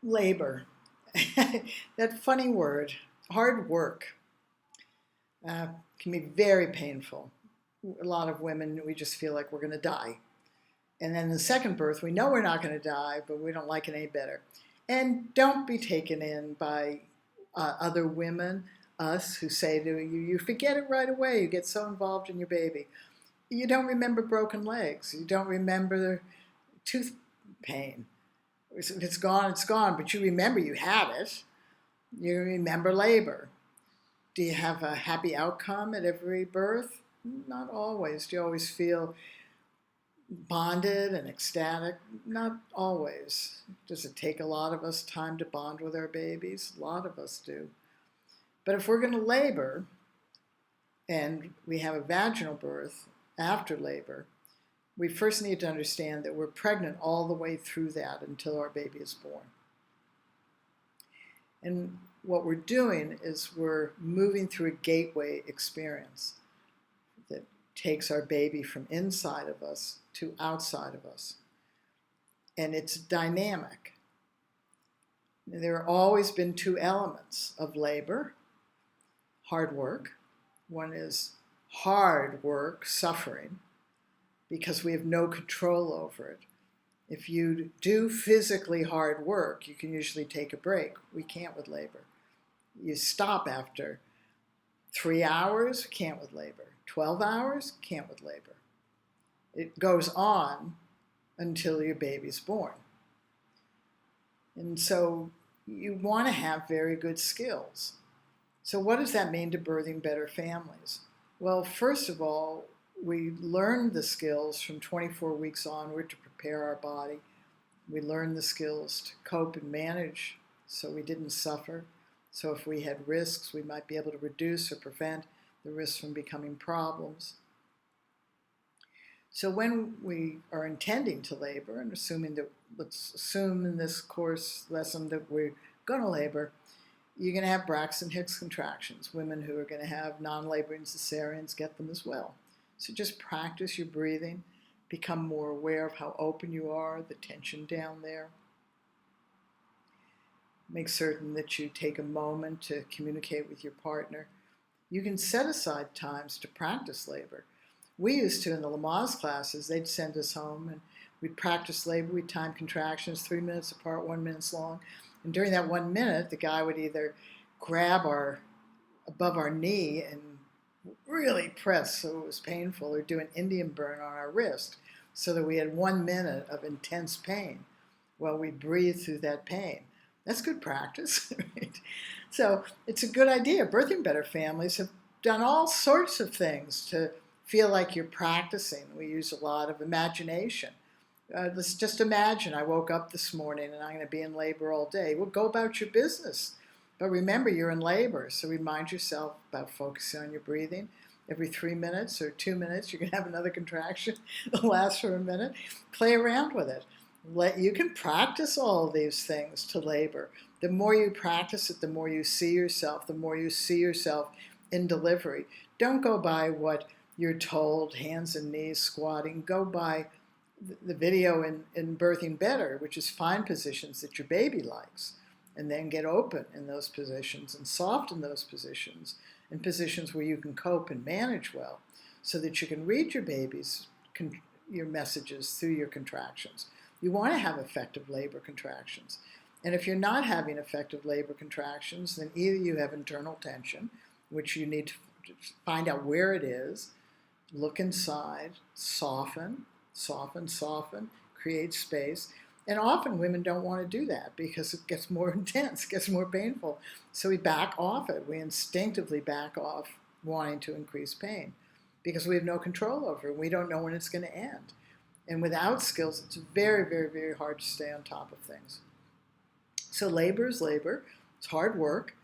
Labor. That funny word, hard work, can be very painful. A lot of women, we just feel like we're going to die. And then the second birth, we know we're not going to die, but we don't like it any better. And don't be taken in by other women, us, who say to you, you forget it right away. You get so involved in your baby. You don't remember broken legs. You don't remember tooth pain. If it's gone, it's gone. But you remember you had it. You remember labor. Do you have a happy outcome at every birth? Not always. Do you always feel bonded and ecstatic? Not always. Does it take a lot of us time to bond with our babies? A lot of us do. But if we're going to labor and we have a vaginal birth after labor, we first need to understand that we're pregnant all the way through that until our baby is born. And what we're doing is we're moving through a gateway experience that takes our baby from inside of us to outside of us. And it's dynamic. There have always been two elements of labor: hard work. One is hard work, suffering, because we have no control over it. If you do physically hard work, you can usually take a break. We can't with labor. You stop after 3 hours, can't with labor. 12 hours, can't with labor. It goes on until your baby's born. And so you want to have very good skills. So what does that mean to birthing better families? Well, first of all, we learned the skills from 24 weeks onward to prepare our body. We learned the skills to cope and manage so we didn't suffer. So if we had risks, we might be able to reduce or prevent the risks from becoming problems. So when we are intending to labor, and let's assume in this course lesson that we're going to labor, you're going to have Braxton Hicks contractions. Women who are going to have non-laboring cesareans get them as well. So just practice your breathing, become more aware of how open you are, the tension down there. Make certain that you take a moment to communicate with your partner. You can set aside times to practice labor. We used to, in the Lamaze classes, they'd send us home and we'd practice labor. We'd time contractions 3 minutes apart, 1 minute long. And during that 1 minute, the guy would either grab above our knee and really press so it was painful, or do an Indian burn on our wrist so that we had 1 minute of intense pain while we breathe through that pain. That's good practice. Right? So it's a good idea. Birthing Better families have done all sorts of things to feel like you're practicing. We use a lot of imagination. Let's just imagine I woke up this morning and I'm going to be in labor all day. Well, go about your business. But remember, you're in labor, so remind yourself about focusing on your breathing. Every 3 minutes or 2 minutes, you're going to have another contraction that lasts for a minute. Play around with it. You can practice all of these things to labor. The more you practice it, the more you see yourself, the more you see yourself in delivery. Don't go by what you're told, hands and knees, squatting. Go by the video in Birthing Better, which is find positions that your baby likes, and then get open in those positions and soft in those positions, in positions where you can cope and manage well, so that you can read your baby's your messages through your contractions. You want to have effective labor contractions. And if you're not having effective labor contractions, then either you have internal tension, which you need to find out where it is, look inside, soften, create space. And often women don't want to do that because it gets more intense, gets more painful. So we back off it. We instinctively back off wanting to increase pain because we have no control over it. We don't know when it's going to end. And without skills, it's very, very, very hard to stay on top of things. So labor is labor. It's hard work.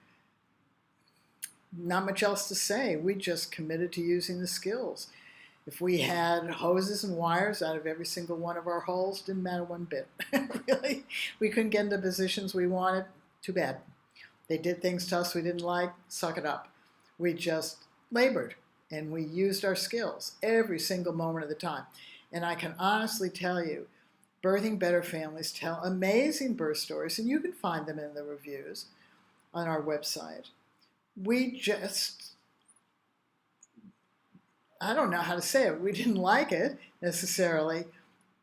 Not much else to say. We just committed to using the skills. If we had hoses and wires out of every single one of our holes, didn't matter one bit. Really, we couldn't get into positions we wanted. Too bad. They did things to us we didn't like. Suck it up. We just labored and we used our skills every single moment of the time. And I can honestly tell you, Birthing Better Families tell amazing birth stories, and you can find them in the reviews on our website. We just, I don't know how to say it. We didn't like it necessarily,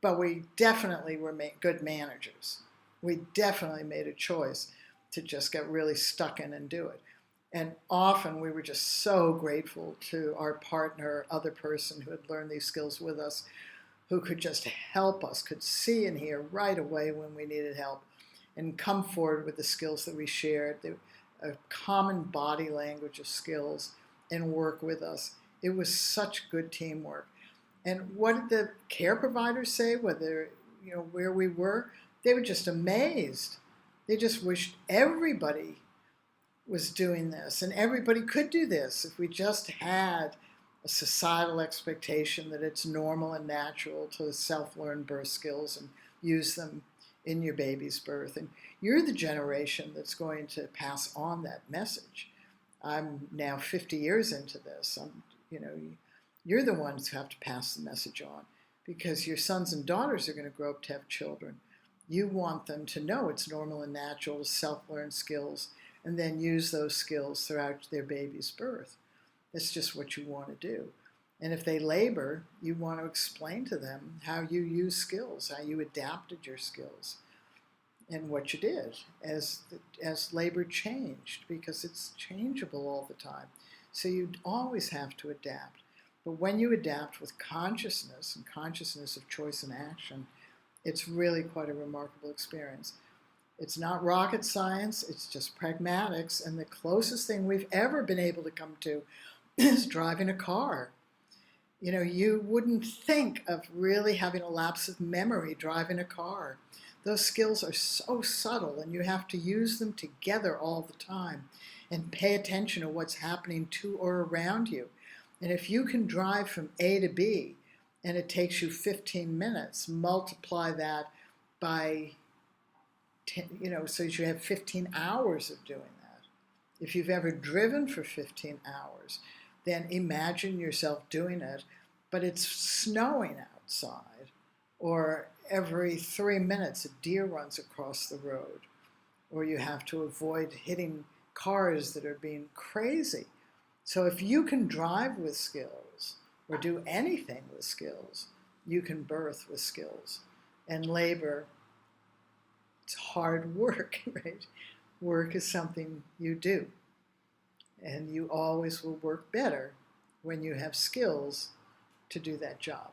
but we definitely were good managers. We definitely made a choice to just get really stuck in and do it. And often we were just so grateful to our partner, other person who had learned these skills with us, who could just help us, could see and hear right away when we needed help, and come forward with the skills that we shared, a common body language of skills, and work with us. It was such good teamwork. And what did the care providers say, whether, where we were? They were just amazed. They just wished everybody was doing this, and everybody could do this if we just had a societal expectation that it's normal and natural to self-learn birth skills and use them in your baby's birth. And you're the generation that's going to pass on that message. I'm now 50 years into this. You're the ones who have to pass the message on, because your sons and daughters are going to grow up to have children. You want them to know it's normal and natural to self-learn skills and then use those skills throughout their baby's birth. That's just what you want to do. And if they labor, you want to explain to them how you use skills, how you adapted your skills, and what you did as labor changed, because it's changeable all the time. So you always have to adapt. But when you adapt with consciousness and consciousness of choice and action, it's really quite a remarkable experience. It's not rocket science, it's just pragmatics, and the closest thing we've ever been able to come to is driving a car. You wouldn't think of really having a lapse of memory driving a car. Those skills are so subtle, and you have to use them together all the time and pay attention to what's happening to or around you. And if you can drive from A to B and it takes you 15 minutes, multiply that by 10, so you have 15 hours of doing that. If you've ever driven for 15 hours, then imagine yourself doing it, but it's snowing outside, or every 3 minutes a deer runs across the road, or you have to avoid hitting cars that are being crazy. So if you can drive with skills or do anything with skills, you can birth with skills. And labor, it's hard work, right? Work is something you do. And you always will work better when you have skills to do that job.